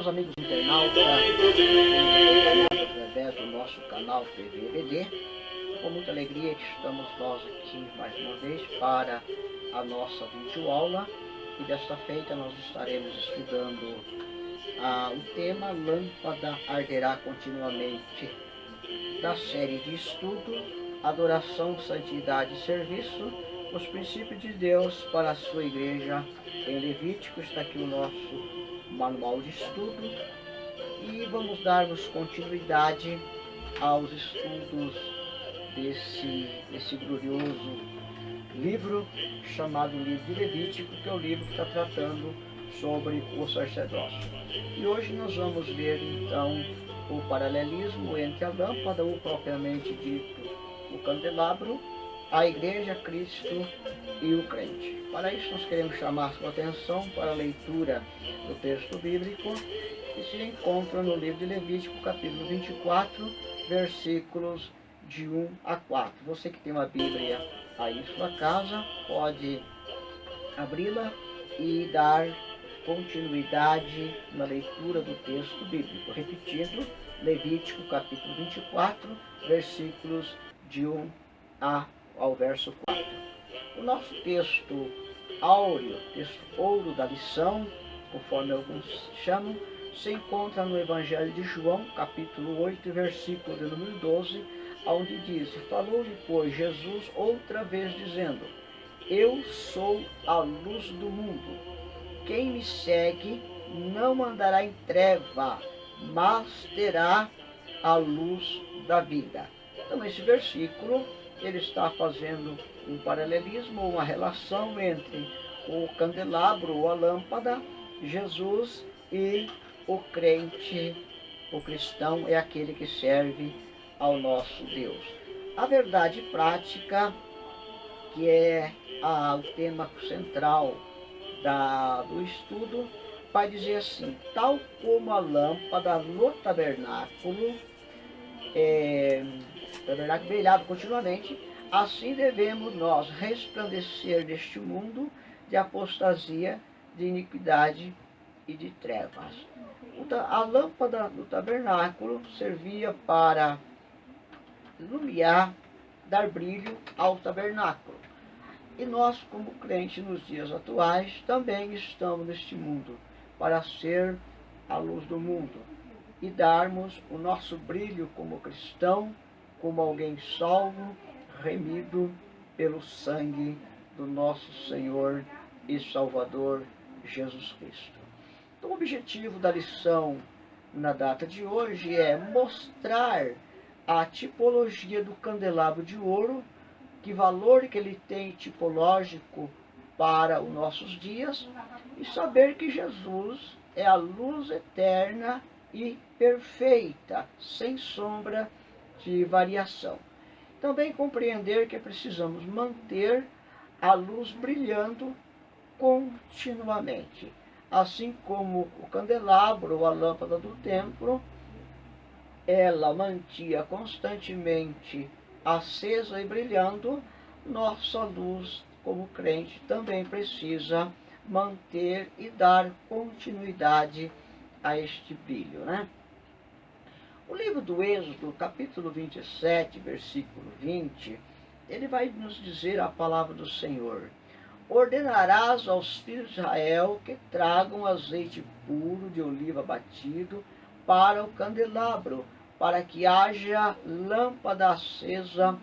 aos amigos internautas através do nosso canal TVBD. Com muita alegria que estamos nós aqui mais uma vez para a nossa videoaula. E desta feita nós estaremos estudando o tema Lâmpada Arderá Continuamente, da série de estudo Adoração, Santidade e Serviço, os princípios de Deus para a sua igreja em Levítico. Está aqui o nosso manual de estudo e vamos darmos continuidade aos estudos desse glorioso livro chamado Livro de Levítico, que é o livro que está tratando sobre o sacerdócio. E hoje nós vamos ver então o paralelismo entre a lâmpada, ou propriamente dito o candelabro, a igreja, Cristo e o crente. Para isso nós queremos chamar a sua atenção para a leitura do texto bíblico que se encontra no livro de Levítico, capítulo 24, versículos de 1 a 4. Você que tem uma Bíblia aí em sua casa, pode abri-la e dar continuidade na leitura do texto bíblico. Repetindo, Levítico, capítulo 24, versículos de 1 ao verso 4. O nosso texto áureo, texto ouro da lição, conforme alguns chamam, se encontra no Evangelho de João, capítulo 8, versículo de número 12, onde diz: falou-lhe, pois, Jesus outra vez, dizendo: eu sou a luz do mundo. Quem me segue não andará em treva, mas terá a luz da vida. Então, esse versículo, ele está fazendo um paralelismo, uma relação entre o candelabro ou a lâmpada, Jesus, e o crente. O cristão é aquele que serve ao nosso Deus. A verdade prática, que é o tema central do estudo, vai dizer assim: tal como a lâmpada no tabernáculo brilhava continuamente, assim devemos nós resplandecer neste mundo de apostasia, de iniquidade e de trevas. A lâmpada do tabernáculo servia para iluminar, dar brilho ao tabernáculo. E nós, como crentes nos dias atuais, também estamos neste mundo para ser a luz do mundo e darmos o nosso brilho como cristão, como alguém salvo, remido pelo sangue do nosso Senhor e Salvador Jesus Cristo. Então, o objetivo da lição na data de hoje é mostrar a tipologia do candelabro de ouro, que valor que ele tem tipológico para os nossos dias, e saber que Jesus é a luz eterna e perfeita, sem sombra de variação. Também compreender que precisamos manter a luz brilhando continuamente, assim como o candelabro ou a lâmpada do templo, ela mantinha constantemente acesa e brilhando. Nossa luz como crente também precisa manter e dar continuidade a este brilho, né? O livro do Êxodo, capítulo 27, versículo 20, ele vai nos dizer a palavra do Senhor: ordenarás aos filhos de Israel que tragam azeite puro de oliva batido para o candelabro, para que haja lâmpada acesa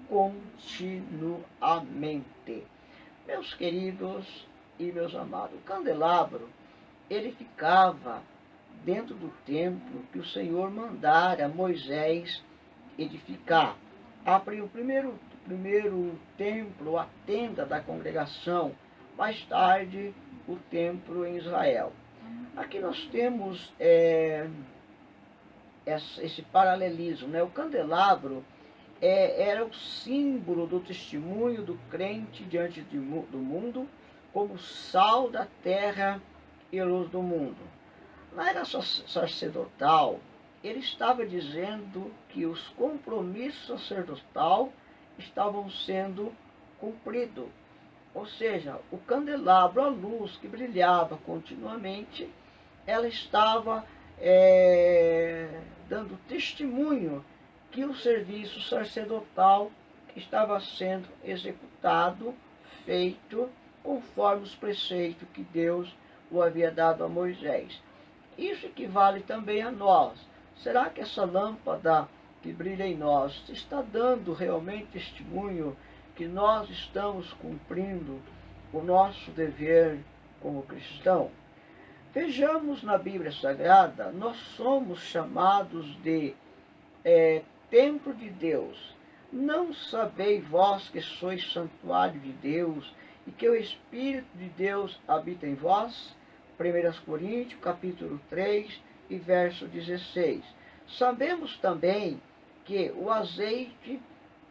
continuamente. Meus queridos e meus amados, o candelabro, ele ficava dentro do templo que o Senhor mandara Moisés edificar. O primeiro templo, a tenda da congregação, mais tarde o templo em Israel. Aqui nós temos esse paralelismo, né? O candelabro era o símbolo do testemunho do crente diante do mundo, como sal da terra e luz do mundo. Na era sacerdotal, ele estava dizendo que os compromissos sacerdotal estavam sendo cumpridos. Ou seja, o candelabro, a luz que brilhava continuamente, ela estava dando testemunho que o serviço sacerdotal estava sendo executado, feito conforme os preceitos que Deus o havia dado a Moisés. Isso equivale também a nós. Será que essa lâmpada que brilha em nós está dando realmente testemunho que nós estamos cumprindo o nosso dever como cristão? Vejamos na Bíblia Sagrada, nós somos chamados de templo de Deus. Não sabeis vós que sois santuário de Deus e que o Espírito de Deus habita em vós? 1 Coríntios, capítulo 3 e verso 16. Sabemos também que o azeite,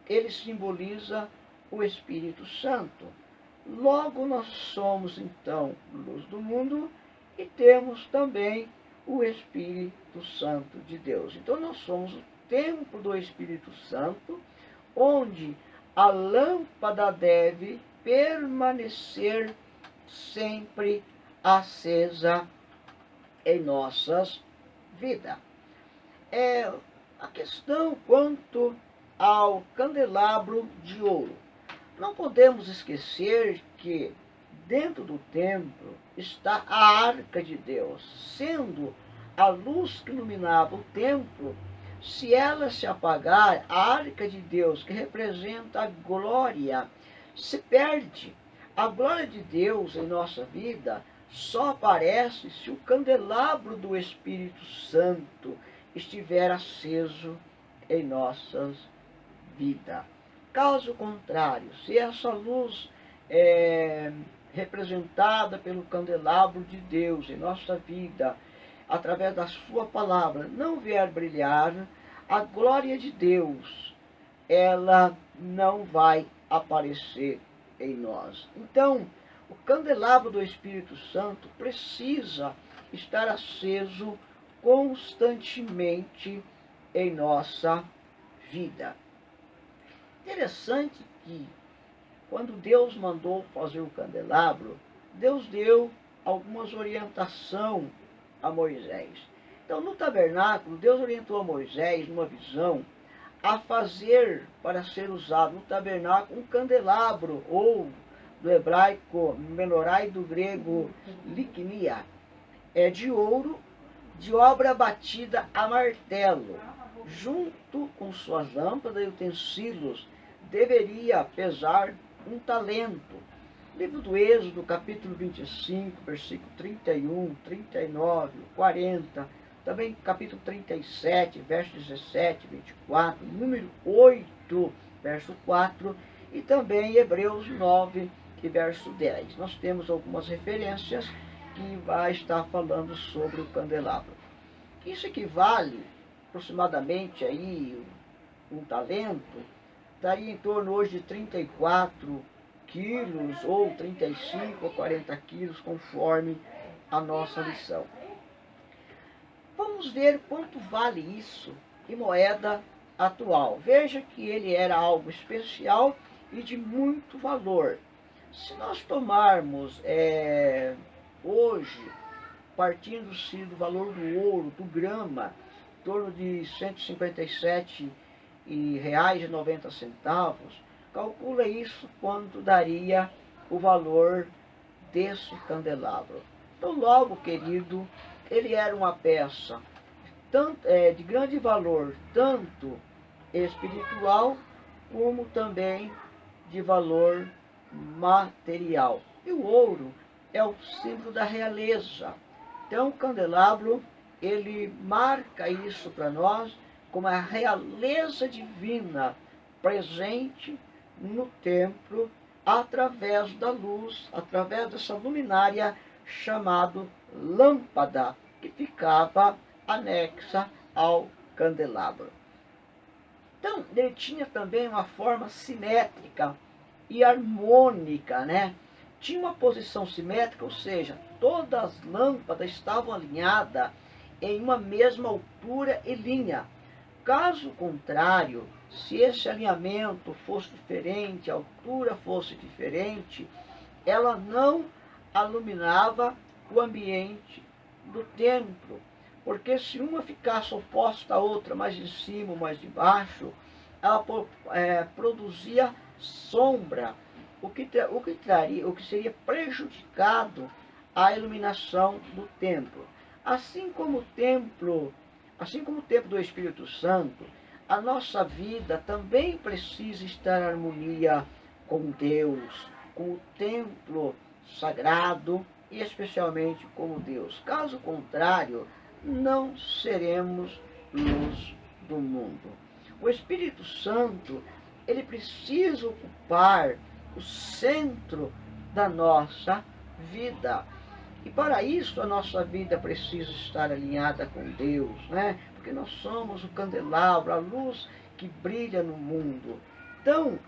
ele simboliza o Espírito Santo. Logo, nós somos, então, luz do mundo e temos também o Espírito Santo de Deus. Então, nós somos o templo do Espírito Santo, onde a lâmpada deve permanecer sempre acesa em nossas vidas. A questão quanto ao candelabro de ouro. Não podemos esquecer que dentro do templo está a arca de Deus, sendo a luz que iluminava o templo. Se ela se apagar, a arca de Deus, que representa a glória, se perde. A glória de Deus em nossa vida só aparece se o candelabro do Espírito Santo estiver aceso em nossas vidas. Caso contrário, se essa luz representada pelo candelabro de Deus em nossa vida, através da sua palavra, não vier brilhar, a glória de Deus, ela não vai aparecer em nós. Então, o candelabro do Espírito Santo precisa estar aceso constantemente em nossa vida. Interessante que, quando Deus mandou fazer o candelabro, Deus deu algumas orientações a Moisés. Então, no tabernáculo, Deus orientou a Moisés, numa visão, a fazer, para ser usado no tabernáculo, um candelabro, ou do hebraico menorá e do grego liknia, de ouro, de obra batida a martelo, junto com suas lâmpadas e utensílios, deveria pesar 1 talento. Livro do Êxodo, capítulo 25, versículo 31, 39, 40, também capítulo 37, verso 17, 24, número 8, verso 4, e também Hebreus 9, e verso 10. Nós temos algumas referências que vai estar falando sobre o candelabro. Isso equivale aproximadamente aí 1 talento, daria em torno hoje de 34 quilos, ou 35 ou 40 quilos, conforme a nossa lição. Vamos ver quanto vale isso em moeda atual. Veja que ele era algo especial e de muito valor. Se nós tomarmos hoje, partindo-se do valor do ouro, do grama, em torno de R$ 157,90, calcula isso quanto daria o valor desse candelabro. Então, logo, querido, ele era uma peça de grande valor, tanto espiritual como também de valor material. E o ouro é o símbolo da realeza. Então, o candelabro, ele marca isso para nós como a realeza divina presente no templo, através da luz, através dessa luminária chamada lâmpada, que ficava anexa ao candelabro. Então, ele tinha também uma forma simétrica e harmônica, né? Tinha uma posição simétrica, ou seja, todas as lâmpadas estavam alinhadas em uma mesma altura e linha. Caso contrário, se esse alinhamento fosse diferente, a altura fosse diferente, ela não iluminava o ambiente do templo, porque se uma ficasse oposta à outra, mais de cima ou mais de baixo, ela produzia sombra, o que seria prejudicado à iluminação do templo. Assim como o templo do Espírito Santo, a nossa vida também precisa estar em harmonia com Deus, com o templo sagrado e especialmente com Deus. Caso contrário, não seremos luz do mundo. O Espírito Santo, ele precisa ocupar o centro da nossa vida. E para isso a nossa vida precisa estar alinhada com Deus, né? Porque nós somos o candelabro, a luz que brilha no mundo. Então,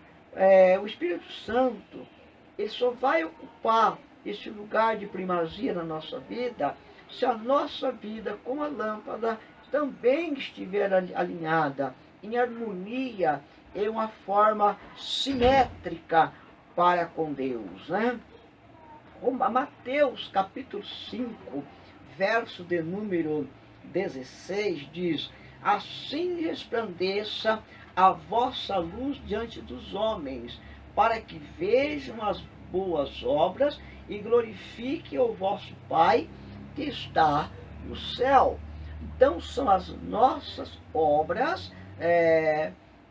o Espírito Santo, ele só vai ocupar esse lugar de primazia na nossa vida se a nossa vida com a lâmpada também estiver alinhada, em harmonia, em uma forma simétrica para com Deus, né? Mateus capítulo 5, verso de número 16, diz: assim resplandeça a vossa luz diante dos homens, para que vejam as boas obras e glorifiquem o vosso Pai que está no céu. Então são as nossas obras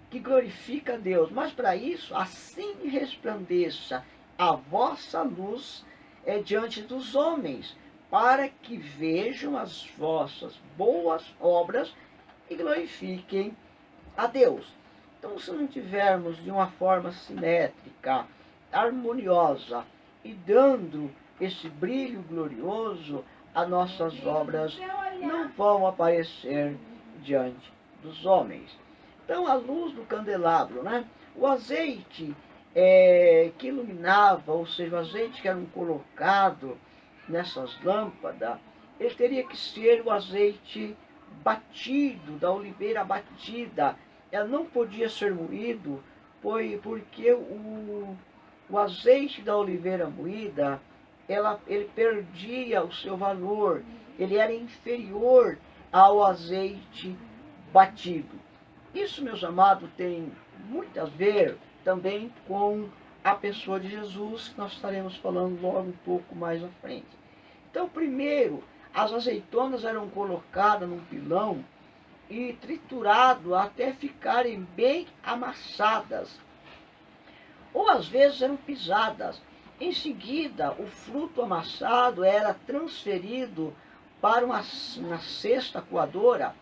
que glorificam a Deus. Mas para isso, assim resplandeça a vossa luz diante dos homens, para que vejam as vossas boas obras e glorifiquem a Deus. Então, se não tivermos de uma forma simétrica, harmoniosa e dando esse brilho glorioso, as nossas obras não vão aparecer diante dos homens. Então, a luz do candelabro, né? O azeite que iluminava, ou seja, o azeite que era colocado nessas lâmpadas, ele teria que ser o azeite batido, da oliveira batida. Ela não podia ser moído, porque o azeite da oliveira moída, ele perdia o seu valor, ele era inferior ao azeite batido. Isso, meus amados, tem muito a ver também com a pessoa de Jesus, que nós estaremos falando logo um pouco mais à frente. Então, primeiro, as azeitonas eram colocadas num pilão e triturado até ficarem bem amassadas, ou às vezes eram pisadas. Em seguida, o fruto amassado era transferido para uma cesta coadora,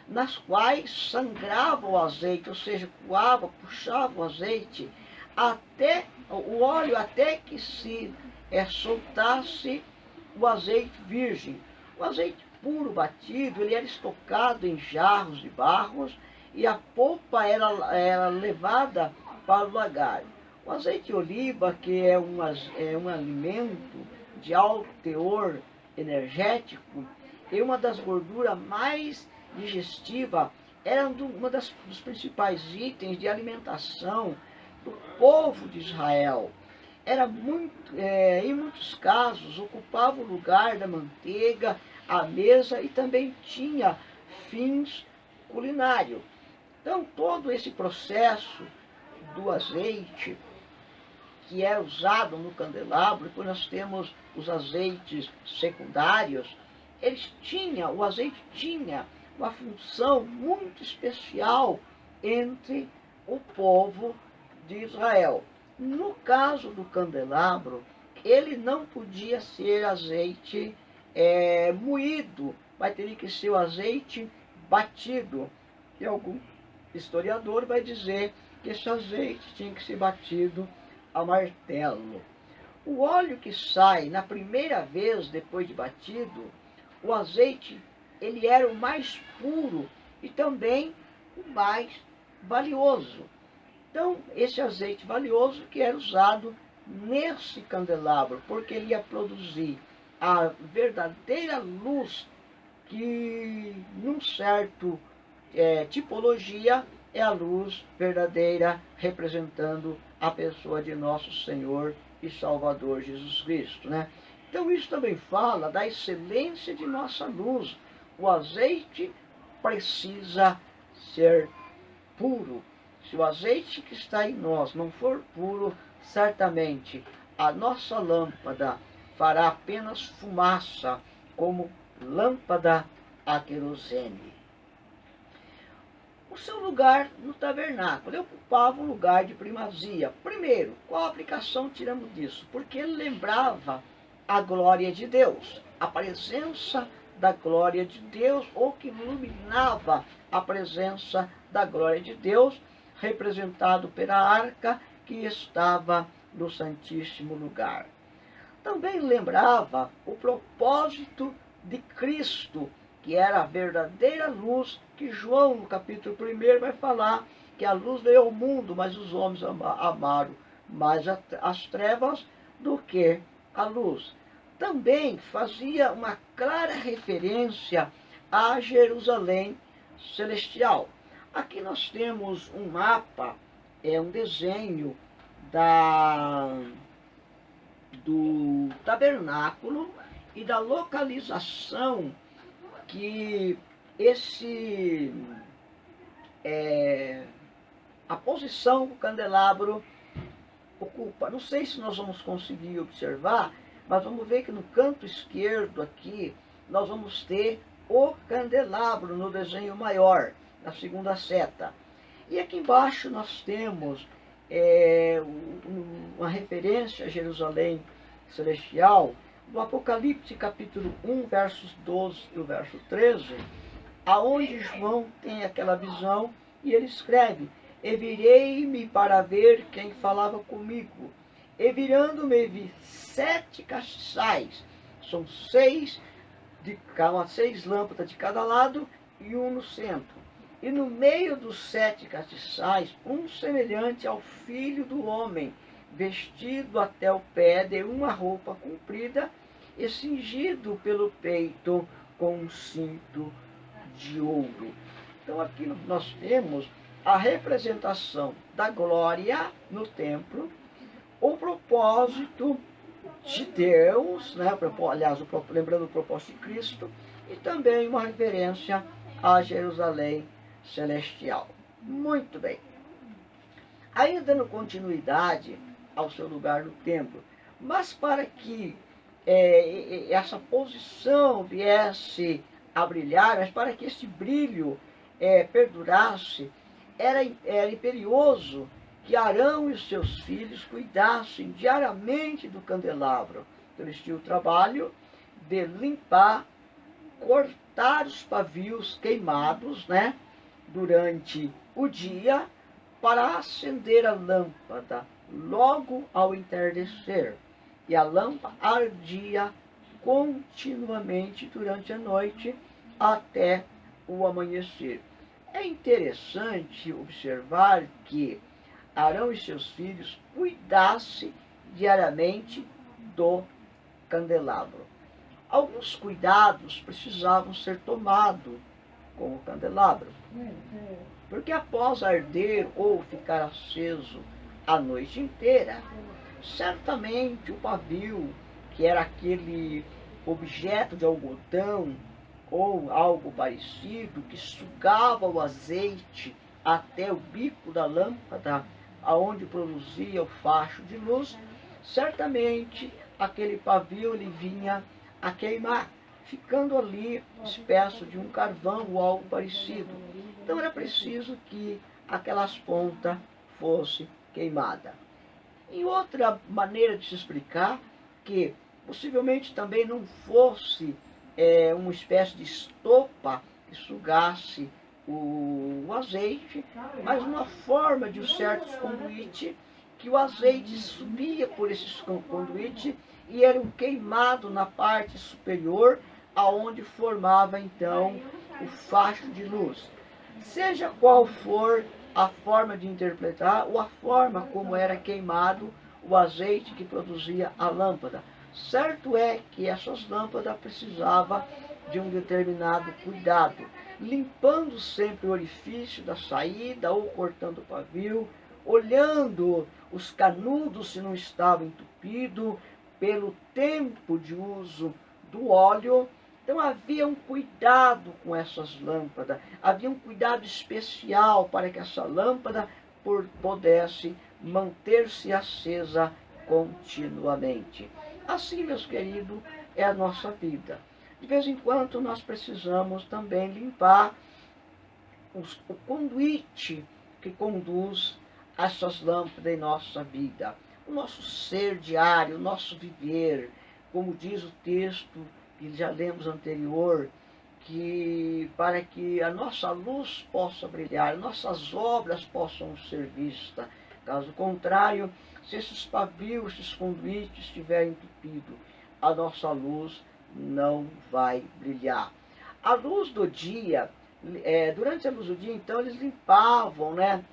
nas quais sangrava o azeite, ou seja, coava, puxava o azeite, até o óleo, até que se soltasse o azeite virgem. O azeite puro batido, ele era estocado em jarros de barros e a polpa era levada para o lagar. O azeite de oliva, que é um alimento de alto teor energético, e uma das gorduras mais digestivas, era dos principais itens de alimentação do povo de Israel. Em muitos casos, ocupava o lugar da manteiga, a mesa, e também tinha fins culinários. Então, todo esse processo do azeite que é usado no candelabro, depois nós temos os azeites secundários, o azeite tinha uma função muito especial entre o povo de Israel. No caso do candelabro, ele não podia ser azeite moído, mas teria que ser o azeite batido. E algum historiador vai dizer que esse azeite tinha que ser batido a martelo. O óleo que sai na primeira vez depois de batido, o azeite, ele era o mais puro e também o mais valioso. Então, esse azeite valioso que era usado nesse candelabro, porque ele ia produzir a verdadeira luz que, num certo tipologia, é a luz verdadeira representando a pessoa de nosso Senhor e Salvador Jesus Cristo, né? Então isso também fala da excelência de nossa luz. O azeite precisa ser puro. Se o azeite que está em nós não for puro, certamente a nossa lâmpada fará apenas fumaça, como lâmpada a querosene. O seu lugar no tabernáculo, ele ocupava um lugar de primazia. Primeiro, qual aplicação tiramos disso? Porque ele lembrava a glória de Deus, a presença da glória de Deus, ou que iluminava a presença da glória de Deus, representado pela arca que estava no Santíssimo Lugar. Também lembrava o propósito de Cristo, que era a verdadeira luz, que João, no capítulo 1, vai falar que a luz veio ao mundo, mas os homens amaram mais as trevas do que a luz. Também fazia uma clara referência a Jerusalém celestial. Aqui nós temos um mapa, um desenho do tabernáculo e da localização que a posição que o candelabro ocupa. Não sei se nós vamos conseguir observar, mas vamos ver que no canto esquerdo aqui nós vamos ter o candelabro no desenho maior, na segunda seta. E aqui embaixo nós temos uma referência a Jerusalém celestial, do Apocalipse capítulo 1, versos 12 e o verso 13, aonde João tem aquela visão e ele escreve: "E virei-me para ver quem falava comigo. E virando-me vi 7 castiçais, são 6 lâmpadas de cada lado e um no centro. E no meio dos 7 castiçais, um semelhante ao Filho do Homem, vestido até o pé de uma roupa comprida e cingido pelo peito com um cinto de ouro." Então aqui nós temos a representação da glória no templo, o propósito de Deus, né? Aliás, lembrando o propósito de Cristo, e também uma referência a Jerusalém celestial. Muito bem. Ainda dando continuidade ao seu lugar no templo, mas para que essa posição viesse a brilhar, mas para que esse brilho perdurasse, era imperioso que Arão e os seus filhos cuidassem diariamente do candelabro. Então, eles tinham o trabalho de limpar, cortar os pavios queimados, né, durante o dia, para acender a lâmpada logo ao entardecer. E a lâmpada ardia continuamente durante a noite até o amanhecer. É interessante observar que Arão e seus filhos cuidassem diariamente do candelabro. Alguns cuidados precisavam ser tomados com o candelabro, porque após arder ou ficar aceso a noite inteira, certamente o pavio, que era aquele objeto de algodão ou algo parecido, que sugava o azeite até o bico da lâmpada, aonde produzia o facho de luz, certamente aquele pavio ele vinha a queimar, ficando ali espesso de um carvão ou algo parecido. Então era preciso que aquelas pontas fossem queimadas. E outra maneira de se explicar, que possivelmente também não fosse uma espécie de estopa que sugasse o azeite, mas uma forma de um certo conduíte, que o azeite subia por esses conduíte e era queimado na parte superior, aonde formava então o facho de luz. Seja qual for a forma de interpretar ou a forma como era queimado o azeite que produzia a lâmpada, certo é que essas lâmpadas precisavam de um determinado cuidado, limpando sempre o orifício da saída ou cortando o pavio, olhando os canudos se não estavam entupidos, pelo tempo de uso do óleo. Então havia um cuidado com essas lâmpadas, havia um cuidado especial para que essa lâmpada pudesse manter-se acesa continuamente. Assim, meus queridos, é a nossa vida. De vez em quando nós precisamos também limpar o conduíte que conduz essas lâmpadas em nossa vida, o nosso ser diário, o nosso viver, como diz o texto que já lemos anterior, que para que a nossa luz possa brilhar, nossas obras possam ser vistas. Caso contrário, se esses pavios, esses conduítes estiverem entupidos, a nossa luz não vai brilhar. A luz do dia, durante a luz do dia, então, eles limpavam, né?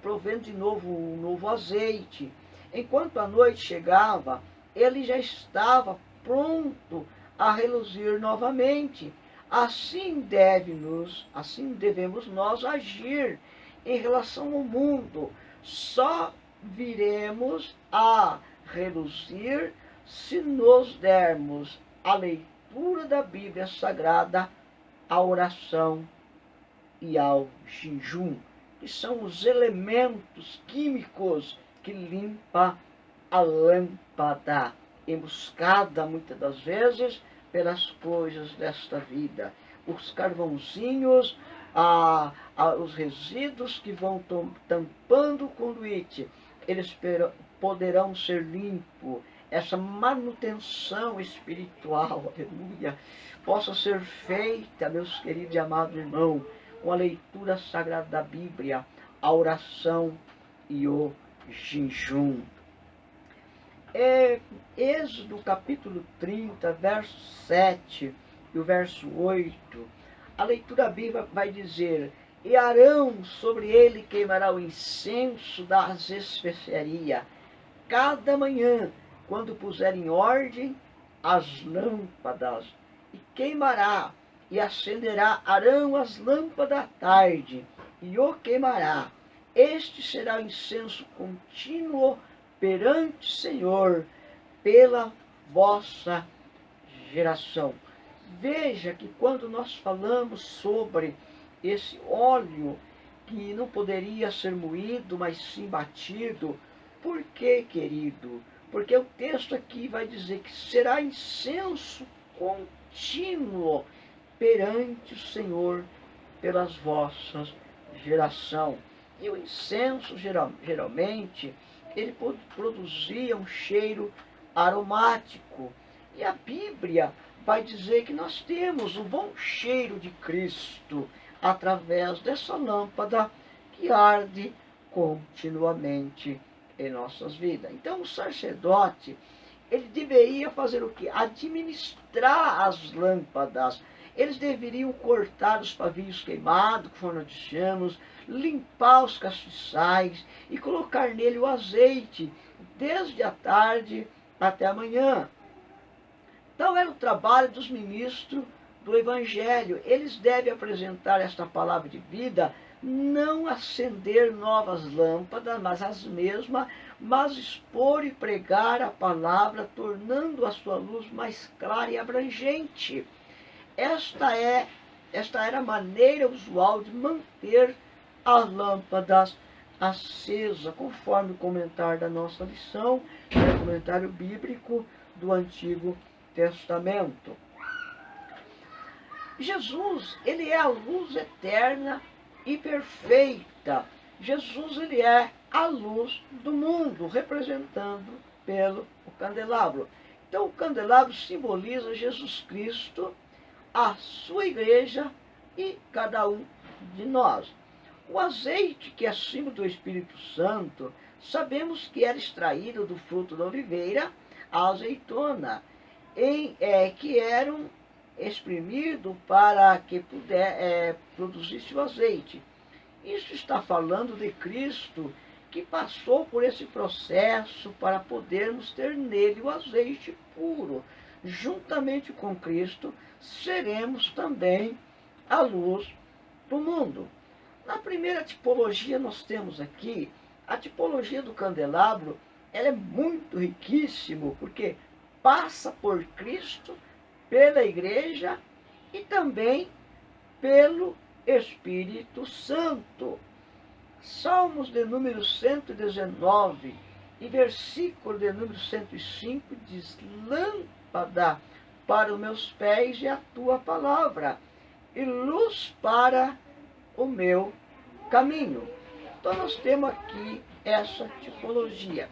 Provendo de novo um novo azeite. Enquanto a noite chegava, ele já estava pronto a reluzir novamente. Assim devemos nós agir em relação ao mundo. Só viremos a reluzir se nos dermos a leitura da Bíblia Sagrada, a oração e ao jejum, que são os elementos químicos que limpam a lâmpada, emboscada muitas das vezes pelas coisas desta vida. Os carvãozinhos, os resíduos que vão tampando o conduíte, eles poderão ser limpos. Essa manutenção espiritual, aleluia, possa ser feita, meus queridos e amados irmãos, com a leitura sagrada da Bíblia, a oração e o jejum. Êxodo capítulo 30, verso 7 e o verso 8, a leitura bíblica vai dizer: e Arão sobre ele queimará o incenso das especiarias, cada manhã, quando puser em ordem as lâmpadas, e queimará e acenderá Arão as lâmpadas à tarde, e o queimará. Este será o incenso contínuo perante o Senhor, pela vossa geração. Veja que quando nós falamos sobre esse óleo que não poderia ser moído, mas sim batido, por quê, querido? Porque o texto aqui vai dizer que será incenso contínuo perante o Senhor pelas vossas geração. E o incenso, geralmente, ele produzia um cheiro aromático. E a Bíblia vai dizer que nós temos o bom cheiro de Cristo através dessa lâmpada que arde continuamente em nossas vidas. Então, o sacerdote, ele deveria fazer o quê? Administrar as lâmpadas. Eles deveriam cortar os pavios queimados, conforme nós dissemos, limpar os castiçais e colocar nele o azeite, desde a tarde até a manhã. Então era o trabalho dos ministros do Evangelho. Eles devem apresentar esta palavra de vida, não acender novas lâmpadas, mas as mesmas, mas expor e pregar a palavra, tornando a sua luz mais clara e abrangente. Esta era a maneira usual de manter as lâmpadas acesas, conforme o comentário da nossa lição, o comentário bíblico do Antigo Testamento. Jesus, ele é a luz eterna e perfeita. Jesus, ele é a luz do mundo, representando pelo candelabro. Então, o candelabro simboliza Jesus Cristo, a sua igreja e cada um de nós. O azeite, que é símbolo do Espírito Santo, sabemos que era extraído do fruto da oliveira, a azeitona, que eram exprimidos para que produzisse o azeite. Isso está falando de Cristo, que passou por esse processo para podermos ter nele o azeite puro. Juntamente com Cristo, seremos também a luz do mundo. Na primeira tipologia nós temos aqui a tipologia do candelabro, ela é muito riquíssimo, porque passa por Cristo, pela igreja e também pelo Espírito Santo. Salmos de número 119 e versículo de número 105 diz: lâmpada para os meus pés é a tua palavra, e luz para o meu caminho. Então nós temos aqui essa tipologia.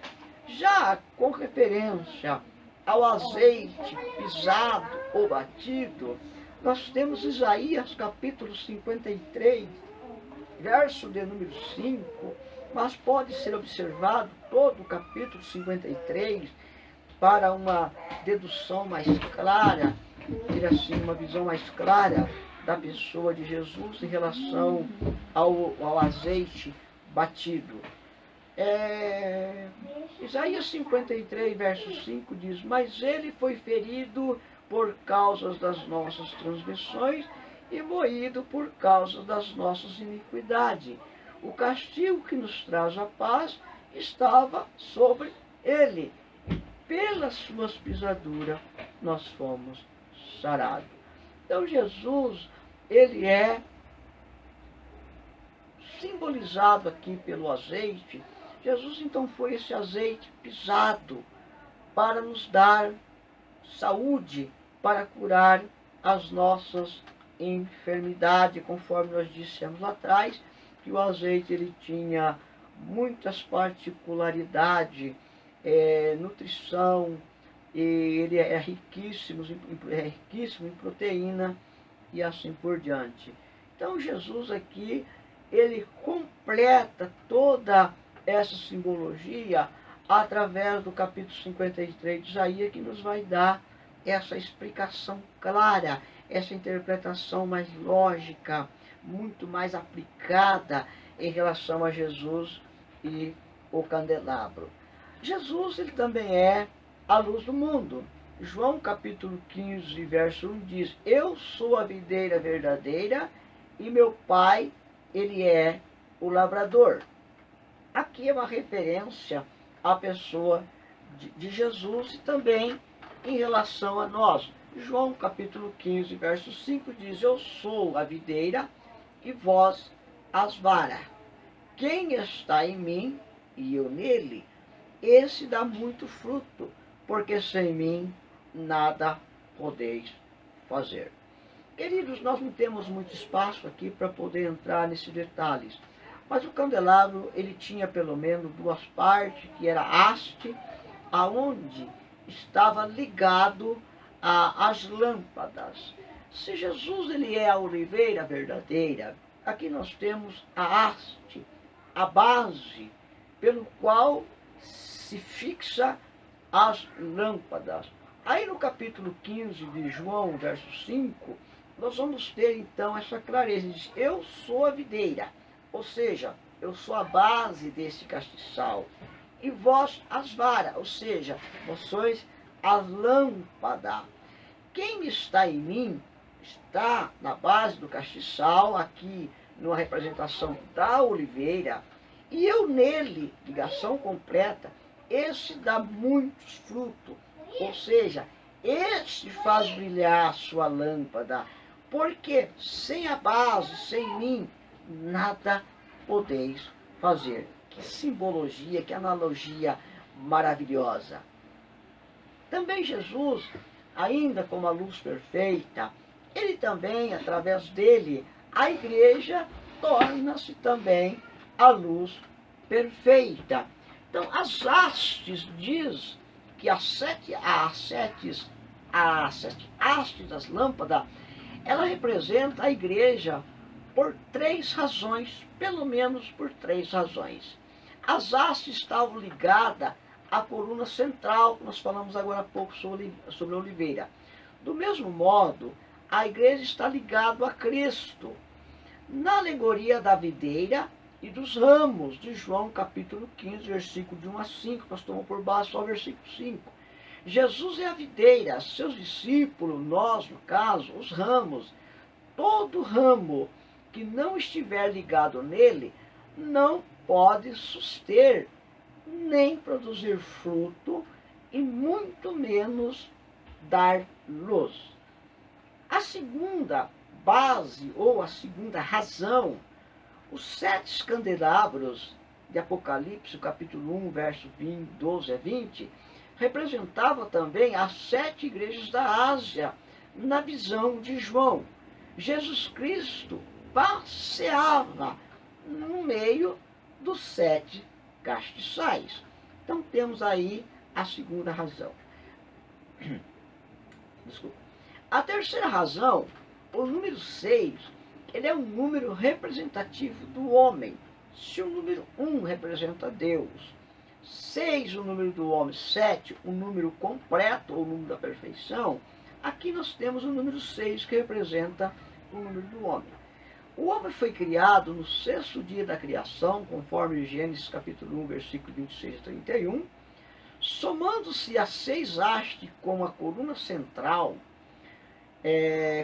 Já com referência ao azeite pisado ou batido, nós temos Isaías capítulo 53, verso de número 5, mas pode ser observado todo o capítulo 53 para uma dedução mais clara, ter assim uma visão mais clara da pessoa de Jesus em relação ao azeite batido. Isaías 53, verso 5 diz: mas ele foi ferido por causa das nossas transgressões e moído por causa das nossas iniquidades. O castigo que nos traz a paz estava sobre ele. Pelas suas pisaduras nós fomos sarados. Então Jesus, ele é simbolizado aqui pelo azeite. Jesus então foi esse azeite pisado para nos dar saúde, para curar as nossas enfermidades, conforme nós dissemos lá atrás, que o azeite ele tinha muitas particularidades, nutrição, e ele é riquíssimo em proteína e assim por diante. Então Jesus aqui, ele completa toda essa simbologia através do capítulo 53 de Isaías, que nos vai dar essa explicação clara, essa interpretação mais lógica, muito mais aplicada em relação a Jesus e o candelabro. Jesus, ele também é a luz do mundo. João capítulo 15, verso 1 diz: eu sou a videira verdadeira e meu pai, ele é o lavrador. Aqui é uma referência à pessoa de Jesus e também em relação a nós. João capítulo 15, verso 5 diz: eu sou a videira e vós as varas. Quem está em mim e eu nele, esse dá muito fruto, porque sem mim nada podeis fazer. Queridos, nós não temos muito espaço aqui para poder entrar nesses detalhes, mas o candelabro, ele tinha pelo menos duas partes, que era a haste, aonde estava ligado às lâmpadas. Se Jesus, ele é a oliveira verdadeira, aqui nós temos a haste, a base pelo qual se fixa as lâmpadas. Aí no capítulo 15 de João, verso 5, nós vamos ter então essa clareza. Diz: eu sou a videira, ou seja, eu sou a base desse castiçal, e vós as varas, ou seja, vós sois a lâmpada. Quem está em mim está na base do castiçal, aqui numa representação da oliveira, e eu nele, ligação completa, esse dá muitos frutos, ou seja, esse faz brilhar a sua lâmpada, porque sem a base, sem mim, nada podeis fazer. Que simbologia, que analogia maravilhosa. Também Jesus, ainda como a luz perfeita, ele também, através dele, a igreja torna-se também a luz perfeita. Então, as hastes diz que as sete hastes das lâmpadas, ela representa a igreja por três razões, pelo menos por três razões. As hastes estavam ligadas à coluna central, que nós falamos agora há pouco sobre a oliveira. Do mesmo modo, a igreja está ligada a Cristo. Na alegoria da videira e dos ramos, de João capítulo 15, versículo de 1 a 5, nós tomamos por base só o versículo 5. Jesus é a videira, seus discípulos, nós, no caso, os ramos. Todo ramo que não estiver ligado nele não pode suster nem produzir fruto, e muito menos dar luz. A segunda base, ou a segunda razão, os 7 candelabros de Apocalipse, capítulo 1, verso 12 a 20, representavam também as 7 igrejas da Ásia, na visão de João. Jesus Cristo passeava no meio dos 7 castiçais. Então temos aí a segunda razão. Desculpa. A terceira razão, o número 6, ele é um número representativo do homem. Se o número 1 representa Deus, 6 o número do homem, 7 o número completo, ou o número da perfeição, aqui nós temos o número 6 que representa o número do homem. O homem foi criado no 6º dia da criação, conforme Gênesis capítulo 1, versículo 26 a 31, somando-se as 6 hastes como a coluna central,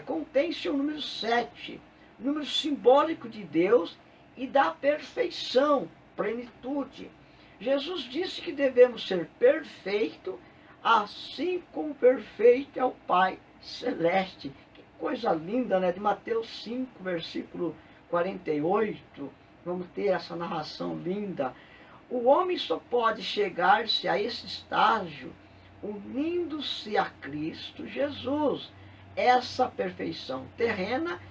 contém-se o número 7, número simbólico de Deus e da perfeição, plenitude. Jesus disse que devemos ser perfeitos, assim como perfeito é o Pai Celeste. Que coisa linda, né? De Mateus 5, versículo 48, vamos ter essa narração linda. O homem só pode chegar-se a esse estágio unindo-se a Cristo Jesus. Essa perfeição terrena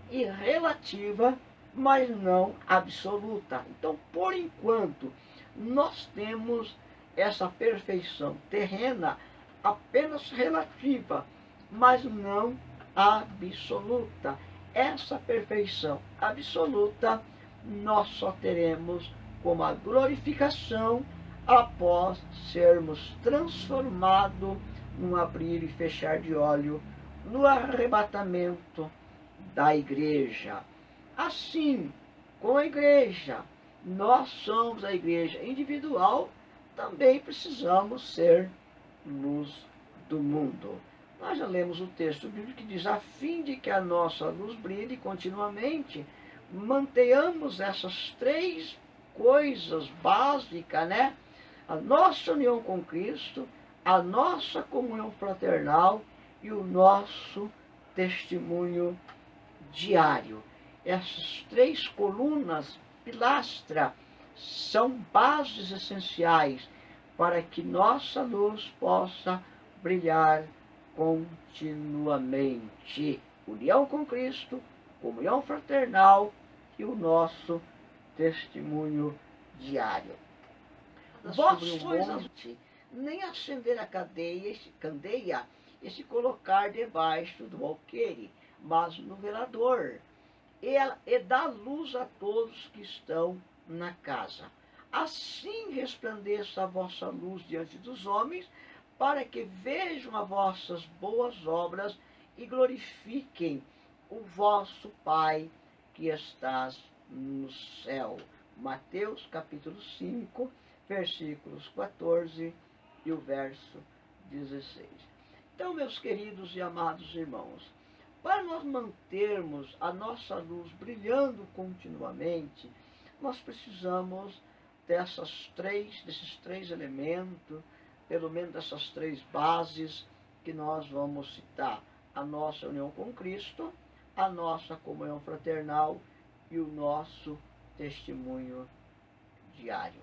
e relativa, mas não absoluta. Então, por enquanto, nós temos essa perfeição terrena apenas relativa, mas não absoluta. Essa perfeição absoluta nós só teremos como a glorificação após sermos transformados num abrir e fechar de olho no arrebatamento da igreja. Assim, com a igreja, nós somos a igreja individual, também precisamos ser luz do mundo. Nós já lemos o texto bíblico que diz: a fim de que a nossa luz brilhe continuamente, mantenhamos essas 3 coisas básicas, né? A nossa união com Cristo, a nossa comunhão fraternal e o nosso testemunho diário. Essas 3 colunas, pilastra, são bases essenciais para que nossa luz possa brilhar continuamente. União com Cristo, comunhão fraternal e o nosso testemunho diário. Vós sois nem acender a candeia e se colocar debaixo do alqueire, mas no velador, e dá luz a todos que estão na casa. Assim resplandeça a vossa luz diante dos homens, para que vejam as vossas boas obras e glorifiquem o vosso Pai que estás no céu. Mateus capítulo 5, versículos 14 e o verso 16. Então, meus queridos e amados irmãos, para nós mantermos a nossa luz brilhando continuamente, nós precisamos desses três elementos, pelo menos dessas 3 bases que nós vamos citar: a nossa união com Cristo, a nossa comunhão fraternal e o nosso testemunho diário.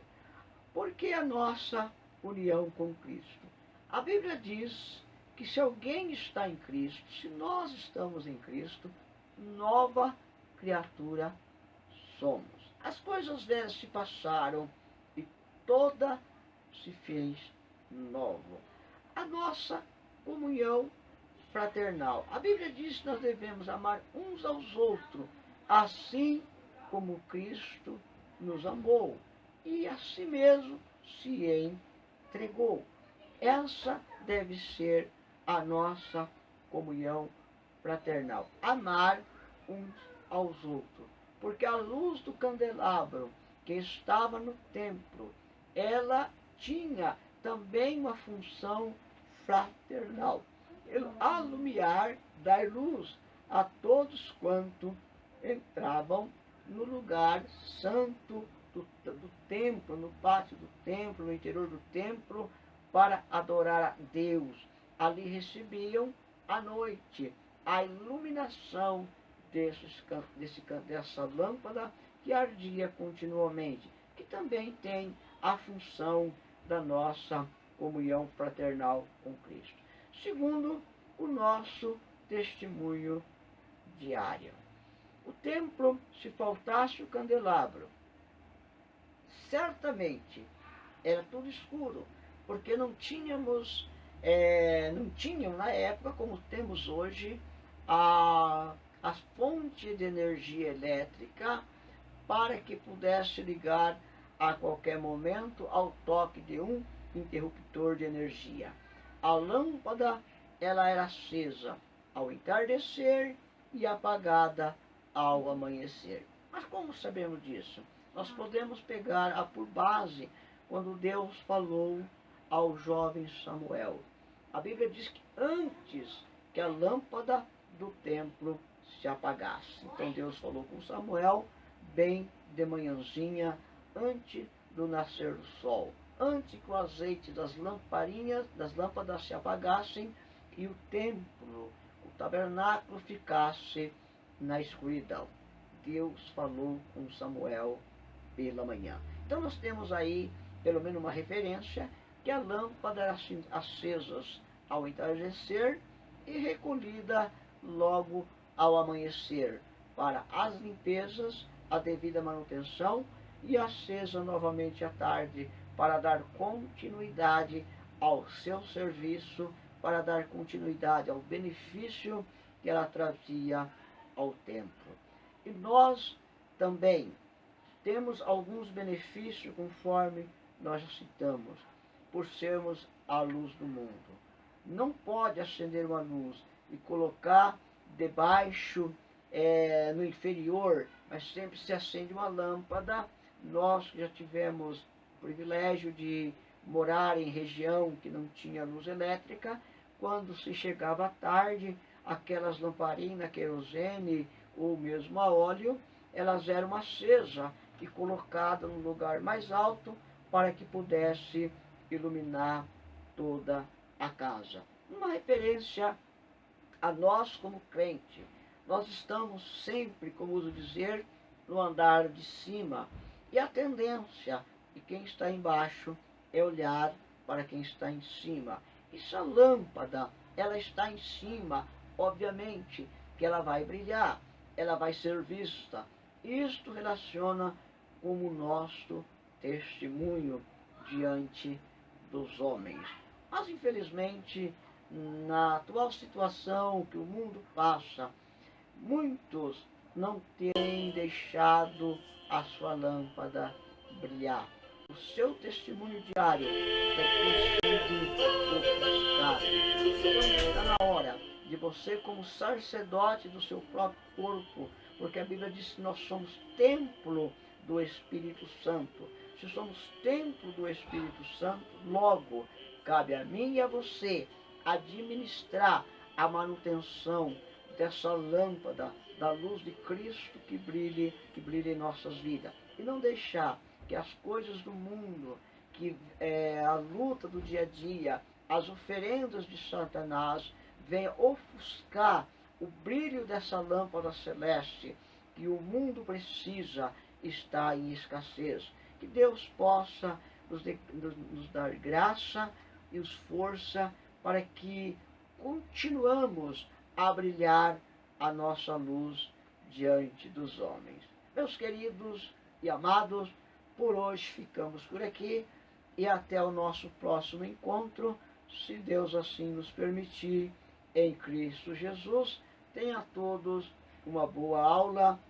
Por que a nossa união com Cristo? A Bíblia diz que se alguém está em Cristo, se nós estamos em Cristo, nova criatura somos. As coisas velhas se passaram e toda se fez novo. A nossa comunhão fraternal. A Bíblia diz que nós devemos amar uns aos outros, assim como Cristo nos amou e a si mesmo se entregou. Essa deve ser a nossa comunhão fraternal. Amar uns aos outros. Porque a luz do candelabro que estava no templo, ela tinha também uma função fraternal. Alumiar, dar luz a todos quanto entravam no lugar santo do templo, no pátio do templo, no interior do templo, para adorar a Deus. Ali recebiam à noite a iluminação dessa lâmpada que ardia continuamente, que também tem a função da nossa comunhão fraternal com Cristo. Segundo, o nosso testemunho diário. O templo, se faltasse o candelabro, certamente era tudo escuro, porque não tinham na época, como temos hoje, a fonte de energia elétrica para que pudesse ligar a qualquer momento ao toque de um interruptor de energia. A lâmpada, ela era acesa ao entardecer e apagada ao amanhecer. Mas como sabemos disso? Nós podemos pegar por base quando Deus falou ao jovem Samuel. A Bíblia diz que antes que a lâmpada do templo se apagasse. Então Deus falou com Samuel bem de manhãzinha, antes do nascer do sol, antes que o azeite das lâmpadas se apagassem e o templo, o tabernáculo ficasse na escuridão. Deus falou com Samuel pela manhã. Então nós temos aí pelo menos uma referência que a lâmpada era acesa ao entardecer e recolhida logo ao amanhecer para as limpezas, a devida manutenção, e acesa novamente à tarde para dar continuidade ao seu serviço, para dar continuidade ao benefício que ela trazia ao templo. E nós também temos alguns benefícios conforme nós já citamos, por sermos a luz do mundo. Não pode acender uma luz e colocar debaixo, no inferior, mas sempre se acende uma lâmpada. Nós que já tivemos o privilégio de morar em região que não tinha luz elétrica, quando se chegava à tarde, aquelas lamparinas a querosene ou mesmo a óleo, elas eram acesas e colocadas no lugar mais alto para que pudesse iluminar toda a casa. Uma referência a nós como crente. Nós estamos sempre, como uso dizer, no andar de cima. E a tendência de quem está embaixo é olhar para quem está em cima. E se a lâmpada, ela está em cima, obviamente que ela vai brilhar, ela vai ser vista. Isto relaciona com o nosso testemunho diante dos homens. Mas, infelizmente, na atual situação que o mundo passa, muitos não têm deixado a sua lâmpada brilhar. O seu testemunho diário tem sido ofuscado. Então está na hora de você, como sacerdote do seu próprio corpo, porque a Bíblia diz que nós somos templo do Espírito Santo. Se somos templo do Espírito Santo, logo cabe a mim e a você administrar a manutenção dessa lâmpada da luz de Cristo que brilhe em nossas vidas. E não deixar que as coisas do mundo, que a luta do dia a dia, as oferendas de Satanás, venham ofuscar o brilho dessa lâmpada celeste que o mundo precisa estar em escassez. Que Deus possa nos dar graça e força para que continuamos a brilhar a nossa luz diante dos homens. Meus queridos e amados, por hoje ficamos por aqui e até o nosso próximo encontro, se Deus assim nos permitir, em Cristo Jesus. Tenha todos uma boa aula